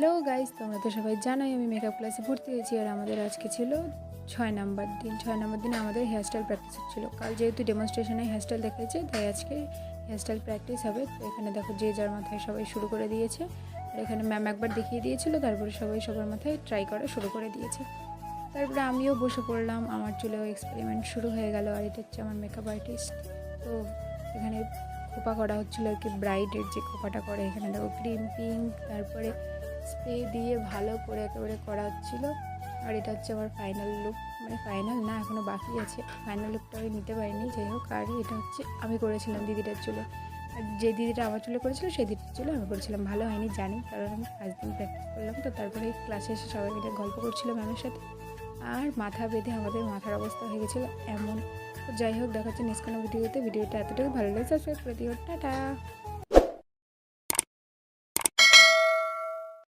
Hello guys, তোমরা তো সবাই জানোই আমি মেকআপ ক্লাসে ভর্তি হয়েছি। আর আমাদের আজকে ছিল 6 নম্বর দিন। 6 নম্বর দিনে আমাদের হেয়ারস্টাইল প্র্যাকটিস হচ্ছিলো। কাল যেহেতু ডেমনস্ট্রেশনে হেয়ারস্টাইল দেখাইছে, তাই আজকে হেয়ারস্টাইল প্র্যাকটিস হবে। তো এখানে দেখো যে যার মাথায় সবাই শুরু করে দিয়েছে। আর এখানে ম্যাম একবার দেখিয়ে দিয়েছিল, তারপরে সবাই সবার মাথায় ট্রাই করা শুরু করে দিয়েছে। তারপরে আমিও বসে পড়লাম, আমার চুলেও এক্সপেরিমেন্ট শুরু হয়ে গেল। আর এটা হচ্ছে আমার মেকআপ আর্টিস্ট। তো এখানে খোপা করা হচ্ছিলো আর কি, ব্রাইডের যে খোপাটা করে। এখানে দেখো ক্রিম পিঙ্ক, তারপরে স্প্রে দিয়ে ভালো করে একেবারে করা হচ্ছিলো। আর এটা হচ্ছে আমার ফাইনাল লুক, মানে ফাইনাল না, এখনও বাকি আছে। ফাইনাল লুকটা আমি নিতে পারিনি, যাই হোক। আর এটা হচ্ছে আমি করেছিলাম দিদিটার চুলে। আর যে দিদিটা আমার চুলে করেছিল সেই দিদিটার চুলে আমি করেছিলাম। ভালো হয়নি জানি, কারণ আমি 5 দিন প্র্যাকটিস করলাম। তো তারপরে ক্লাসে এসে সবাই মিলে গল্প করছিল ম্যামের সাথে। আর মাথা বেঁধে আমাদের মাথার অবস্থা হয়ে গেছিলো এমন। তো যাই হোক, দেখা হচ্ছে নেক্সট কোনো ভিডিওতে। ভিডিওটা এতটুকু ভালো লাগে সাবস্ক্রাইব করে দিও। টাটা।